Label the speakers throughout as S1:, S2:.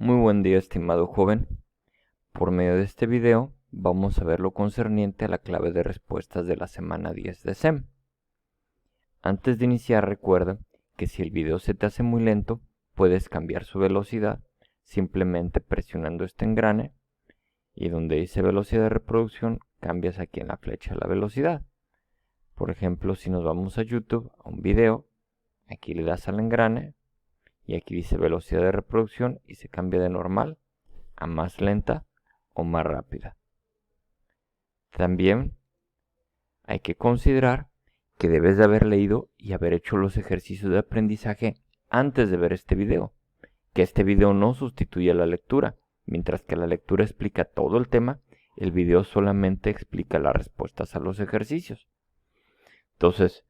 S1: Muy buen día, estimado joven. Por medio de este video vamos a ver lo concerniente a la clave de respuestas de la semana 10 de SEM. Antes de iniciar, recuerda que si el video se te hace muy lento, puedes cambiar su velocidad simplemente presionando este engrane y donde dice velocidad de reproducción, cambias aquí en la flecha la velocidad. Por ejemplo, si nos vamos a YouTube, a un video, aquí le das al engrane y aquí dice velocidad de reproducción y se cambia de normal a más lenta o más rápida. También hay que considerar que debes de haber leído y haber hecho los ejercicios de aprendizaje antes de ver este video, que este video no sustituye a la lectura. Mientras que la lectura explica todo el tema, el video solamente explica las respuestas a los ejercicios. Entonces,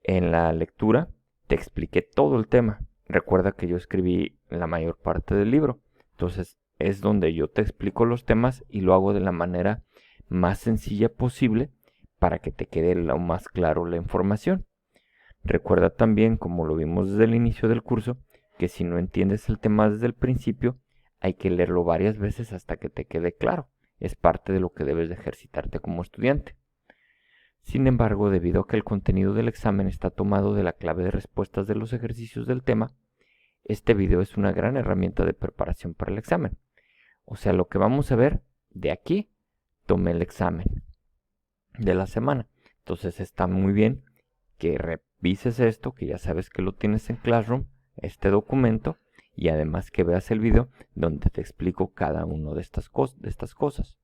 S1: en la lectura te expliqué todo el tema. Recuerda que yo escribí la mayor parte del libro. Entonces, es donde yo te explico los temas y lo hago de la manera más sencilla posible para que te quede lo más claro la información. Recuerda también, como lo vimos desde el inicio del curso, que si no entiendes el tema desde el principio, hay que leerlo varias veces hasta que te quede claro. Es parte de lo que debes de ejercitarte como estudiante. Sin embargo, debido a que el contenido del examen está tomado de la clave de respuestas de los ejercicios del tema, este video es una gran herramienta de preparación para el examen. O sea, lo que vamos a ver de aquí, tomé el examen de la semana. Entonces está muy bien que revises esto, que ya sabes que lo tienes en Classroom, este documento, y además que veas el video donde te explico cada una de estas cosas.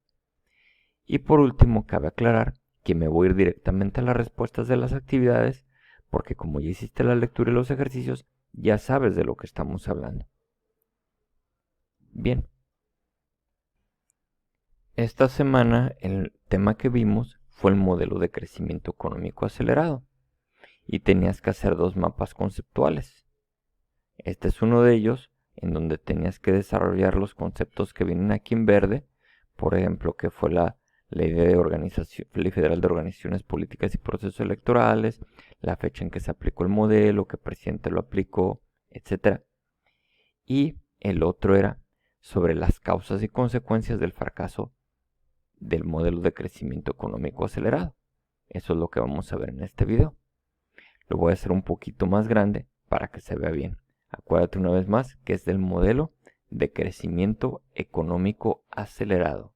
S1: Y por último, cabe aclarar que me voy a ir directamente a las respuestas de las actividades, porque como ya hiciste la lectura y los ejercicios, ya sabes de lo que estamos hablando. Bien. Esta semana el tema que vimos fue el modelo de crecimiento económico acelerado y tenías que hacer dos mapas conceptuales. Este es uno de ellos en donde tenías que desarrollar los conceptos que vienen aquí en verde, por ejemplo, que fue la Ley Federal de Organizaciones Políticas y Procesos Electorales, la fecha en que se aplicó el modelo, que el presidente lo aplicó, etc. Y el otro era sobre las causas y consecuencias del fracaso del modelo de crecimiento económico acelerado. Eso es lo que vamos a ver en este video. Lo voy a hacer un poquito más grande para que se vea bien. Acuérdate una vez más que es del modelo de crecimiento económico acelerado.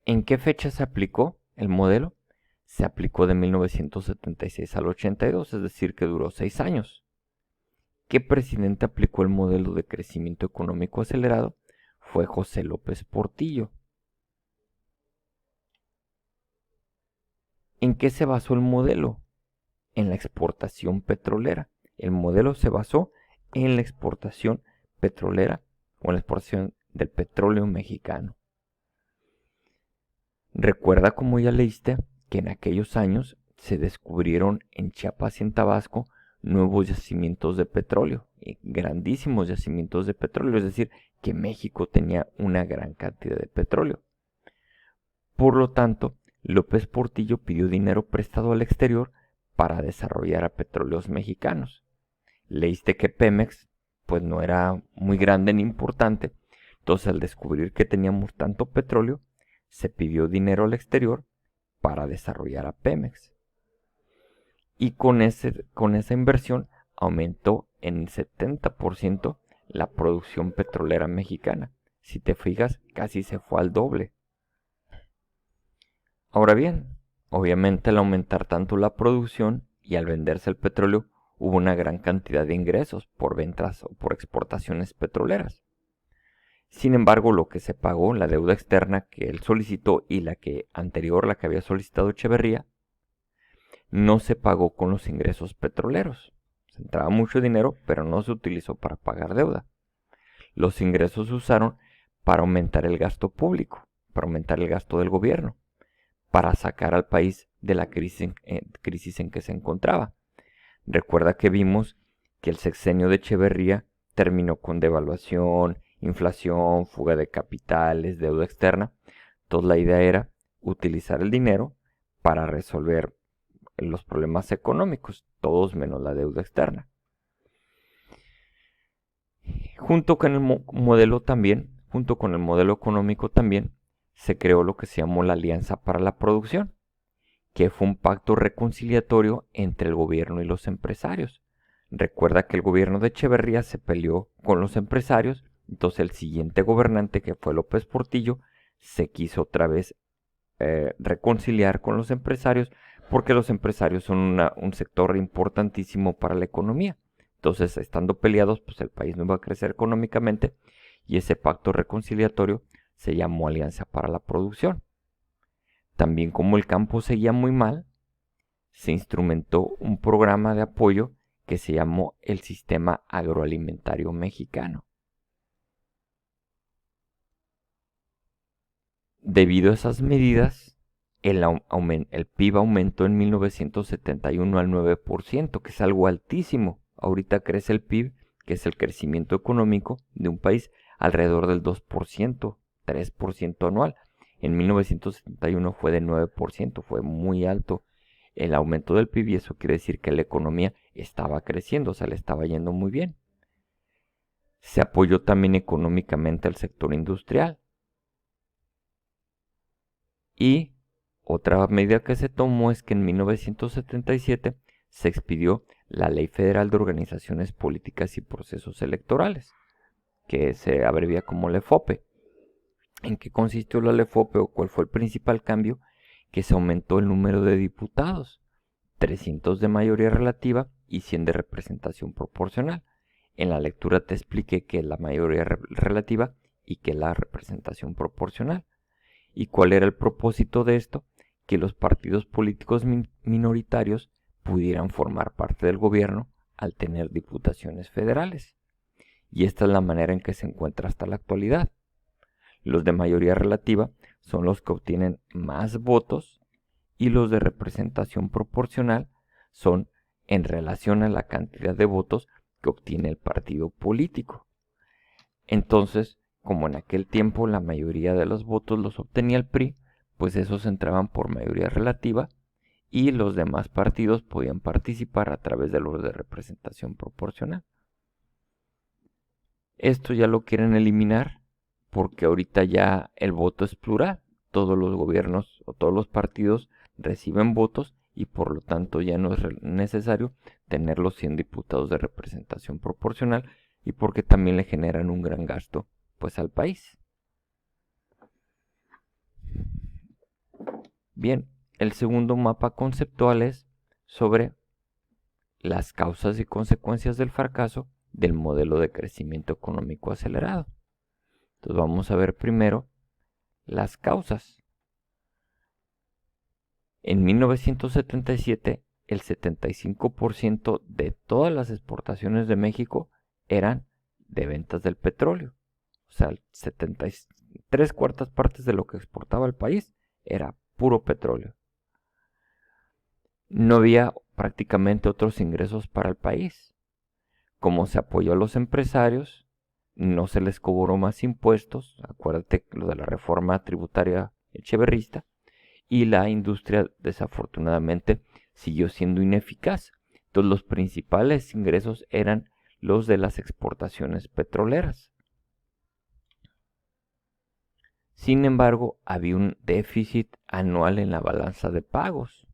S1: ¿En qué fecha se aplicó el modelo? Se aplicó de 1976 al 82, es decir, que duró 6 años. ¿Qué presidente aplicó el modelo de crecimiento económico acelerado? Fue José López Portillo. ¿En qué se basó el modelo? En la exportación petrolera. El modelo se basó en la exportación petrolera o en la exportación del petróleo mexicano. Recuerda, como ya leíste, que en aquellos años se descubrieron en Chiapas y en Tabasco nuevos yacimientos de petróleo, grandísimos yacimientos de petróleo, es decir, que México tenía una gran cantidad de petróleo. Por lo tanto, López Portillo pidió dinero prestado al exterior para desarrollar a petróleos mexicanos. Leíste que Pemex pues no era muy grande ni importante, entonces al descubrir que teníamos tanto petróleo, se pidió dinero al exterior para desarrollar a Pemex. Y con esa inversión aumentó en el 70% la producción petrolera mexicana. Si te fijas, casi se fue al doble. Ahora bien, obviamente al aumentar tanto la producción y al venderse el petróleo, hubo una gran cantidad de ingresos por ventas o por exportaciones petroleras. Sin embargo, lo que se pagó, la deuda externa que él solicitó y la que había solicitado Echeverría, no se pagó con los ingresos petroleros. Se entraba mucho dinero, pero no se utilizó para pagar deuda. Los ingresos se usaron para aumentar el gasto público, para aumentar el gasto del gobierno, para sacar al país de la crisis en que se encontraba. Recuerda que vimos que el sexenio de Echeverría terminó con devaluación, inflación, fuga de capitales, deuda externa. Entonces la idea era utilizar el dinero para resolver los problemas económicos, todos menos la deuda externa. Junto con el modelo económico también, se creó lo que se llamó la Alianza para la Producción, que fue un pacto reconciliatorio entre el gobierno y los empresarios. Recuerda que el gobierno de Echeverría se peleó con los empresarios, entonces el siguiente gobernante, que fue López Portillo, se quiso otra vez reconciliar con los empresarios, porque los empresarios son un sector importantísimo para la economía. Entonces, estando peleados, pues el país no iba a crecer económicamente, y ese pacto reconciliatorio se llamó Alianza para la Producción. También, como el campo seguía muy mal, se instrumentó un programa de apoyo que se llamó el Sistema Agroalimentario Mexicano. Debido a esas medidas, el PIB aumentó en 1971 al 9%, que es algo altísimo. Ahorita crece el PIB, que es el crecimiento económico de un país, alrededor del 2%, 3% anual. En 1971 fue de 9%, fue muy alto el aumento del PIB, y eso quiere decir que la economía estaba creciendo, o sea, le estaba yendo muy bien. Se apoyó también económicamente al sector industrial. Y otra medida que se tomó es que en 1977 se expidió la Ley Federal de Organizaciones Políticas y Procesos Electorales, que se abrevia como LEFOPE. ¿En qué consistió la LEFOPE o cuál fue el principal cambio? Que se aumentó el número de diputados, 300 de mayoría relativa y 100 de representación proporcional. En la lectura te expliqué qué es la mayoría relativa y qué es la representación proporcional. ¿Y cuál era el propósito de esto? Que los partidos políticos minoritarios pudieran formar parte del gobierno al tener diputaciones federales. Y esta es la manera en que se encuentra hasta la actualidad. Los de mayoría relativa son los que obtienen más votos, y los de representación proporcional son en relación a la cantidad de votos que obtiene el partido político. Entonces, como en aquel tiempo la mayoría de los votos los obtenía el PRI, pues esos entraban por mayoría relativa, y los demás partidos podían participar a través de los de representación proporcional. Esto ya lo quieren eliminar porque ahorita ya el voto es plural. Todos los gobiernos o todos los partidos reciben votos, y por lo tanto ya no es necesario tener los 100 diputados de representación proporcional, y porque también le generan un gran gasto pues al país. Bien, el segundo mapa conceptual es sobre las causas y consecuencias del fracaso del modelo de crecimiento económico acelerado. Entonces vamos a ver primero las causas. En 1977, el 75% de todas las exportaciones de México eran de ventas del petróleo. O sea, 3/4 partes de lo que exportaba el país era puro petróleo. No había prácticamente otros ingresos para el país. Como se apoyó a los empresarios, no se les cobró más impuestos. Acuérdate lo de la reforma tributaria echeverrista. Y la industria desafortunadamente siguió siendo ineficaz. Entonces los principales ingresos eran los de las exportaciones petroleras. Sin embargo, había un déficit anual en la balanza de pagos.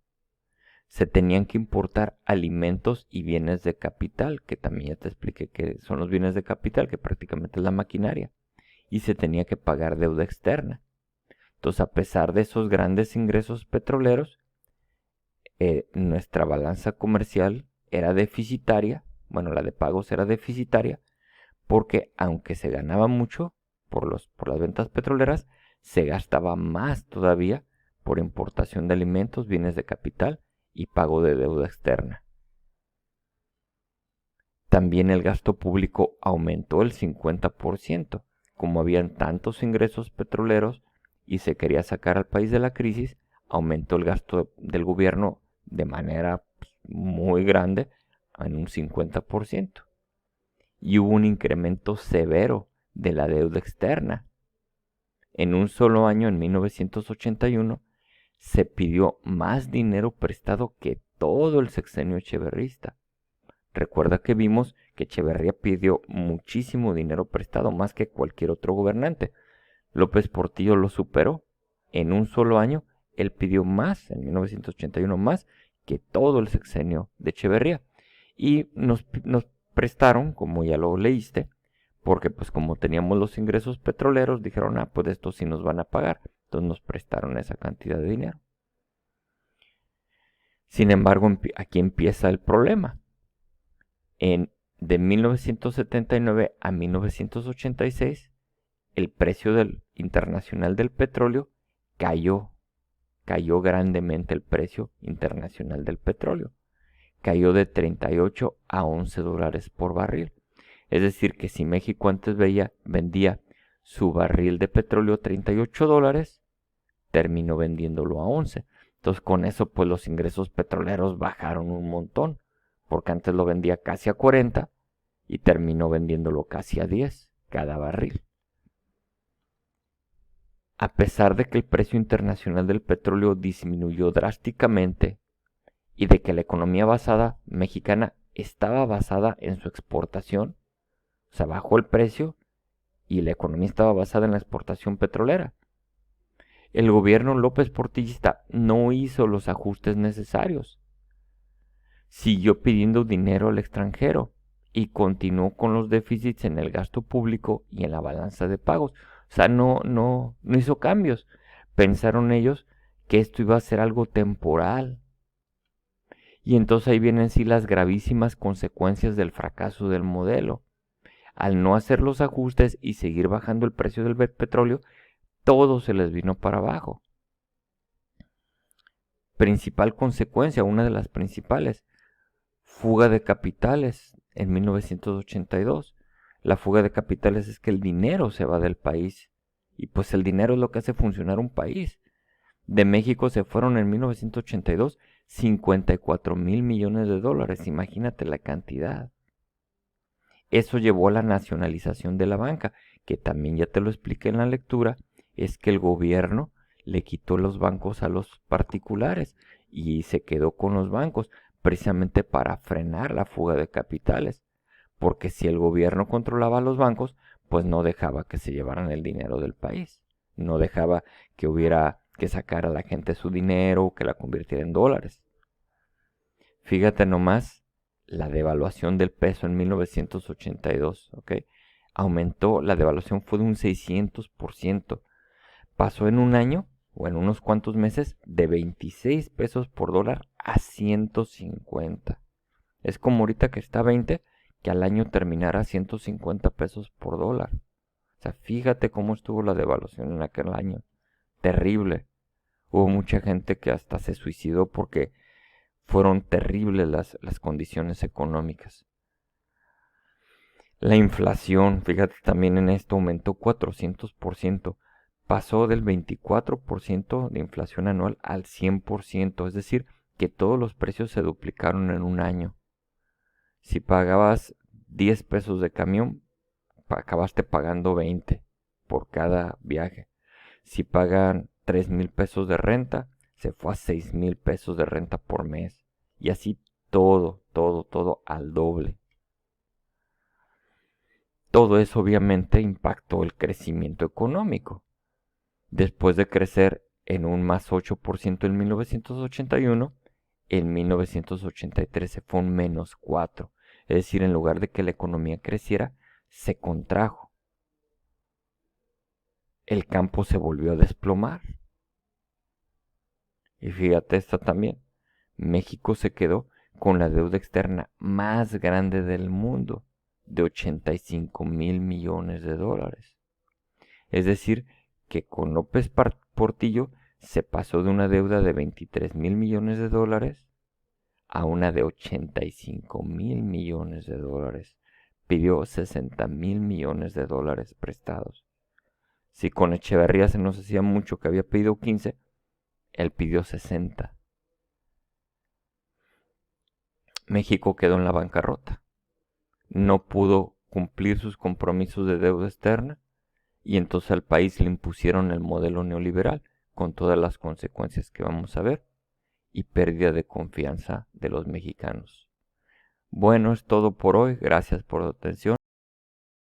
S1: Se tenían que importar alimentos y bienes de capital, que también ya te expliqué que son los bienes de capital, que prácticamente es la maquinaria, y se tenía que pagar deuda externa. Entonces, a pesar de esos grandes ingresos petroleros, nuestra balanza comercial era deficitaria. Bueno, la de pagos era deficitaria, porque aunque se ganaba mucho por las ventas petroleras, se gastaba más todavía por importación de alimentos, bienes de capital y pago de deuda externa. También el gasto público aumentó el 50%. Como habían tantos ingresos petroleros y se quería sacar al país de la crisis, aumentó el gasto del gobierno de manera muy grande, en un 50%. Y hubo un incremento severo de la deuda externa. En un solo año, en 1981, se pidió más dinero prestado que todo el sexenio echeverrista. Recuerda que vimos que Echeverría pidió muchísimo dinero prestado, más que cualquier otro gobernante. López Portillo lo superó. En un solo año, él pidió más, en 1981, más que todo el sexenio de Echeverría. Y nos prestaron, como ya lo leíste, porque pues como teníamos los ingresos petroleros, dijeron, pues esto sí nos van a pagar. Entonces nos prestaron esa cantidad de dinero. Sin embargo, aquí empieza el problema. De 1979 a 1986, el precio internacional del petróleo cayó grandemente el precio internacional del petróleo. Cayó de 38 a 11 dólares por barril. Es decir, que si México antes vendía su barril de petróleo a 38 dólares, terminó vendiéndolo a 11. Entonces con eso pues los ingresos petroleros bajaron un montón, porque antes lo vendía casi a 40 y terminó vendiéndolo casi a 10 cada barril. A pesar de que el precio internacional del petróleo disminuyó drásticamente y de que la economía mexicana estaba basada en su exportación, o sea, bajó el precio y la economía estaba basada en la exportación petrolera. El gobierno López Portillista no hizo los ajustes necesarios. Siguió pidiendo dinero al extranjero y continuó con los déficits en el gasto público y en la balanza de pagos. O sea, no hizo cambios. Pensaron ellos que esto iba a ser algo temporal. Y entonces ahí vienen sí las gravísimas consecuencias del fracaso del modelo. Al no hacer los ajustes y seguir bajando el precio del petróleo, todo se les vino para abajo. Principal consecuencia, una de las principales, fuga de capitales en 1982. La fuga de capitales es que el dinero se va del país y pues el dinero es lo que hace funcionar un país. De México se fueron en 1982 54,000 millones de dólares, imagínate la cantidad. Eso llevó a la nacionalización de la banca, que también ya te lo expliqué en la lectura, es que el gobierno le quitó los bancos a los particulares y se quedó con los bancos, precisamente para frenar la fuga de capitales, porque si el gobierno controlaba los bancos, pues no dejaba que se llevaran el dinero del país, no dejaba que hubiera que sacar a la gente su dinero o que la convirtiera en dólares. Fíjate nomás la devaluación del peso en 1982, ¿ok? Aumentó, la devaluación fue de un 600%. Pasó en un año o en unos cuantos meses de 26 pesos por dólar a 150. Es como ahorita que está 20, que al año terminara a 150 pesos por dólar. O sea, fíjate cómo estuvo la devaluación en aquel año. Terrible. Hubo mucha gente que hasta se suicidó porque fueron terribles las condiciones económicas. La inflación, fíjate también en esto, aumentó 400%. Pasó del 24% de inflación anual al 100%. Es decir, que todos los precios se duplicaron en un año. Si pagabas 10 pesos de camión, acabaste pagando 20 por cada viaje. Si pagan 3,000 pesos de renta, se fue a 6,000 pesos de renta por mes. Y así todo al doble. Todo eso obviamente impactó el crecimiento económico. Después de crecer en un más 8% en 1981, en 1983 se fue un menos 4%. Es decir, en lugar de que la economía creciera, se contrajo. El campo se volvió a desplomar. Y fíjate esto también. México se quedó con la deuda externa más grande del mundo, de 85,000 millones de dólares. Es decir, que con López Portillo se pasó de una deuda de 23,000 millones de dólares a una de 85,000 millones de dólares. Pidió 60,000 millones de dólares prestados. Si con Echeverría se nos hacía mucho que había pedido 15, él pidió 60. México quedó en la bancarrota. No pudo cumplir sus compromisos de deuda externa y entonces al país le impusieron el modelo neoliberal con todas las consecuencias que vamos a ver y pérdida de confianza de los mexicanos. Bueno, es todo por hoy. Gracias por tu atención.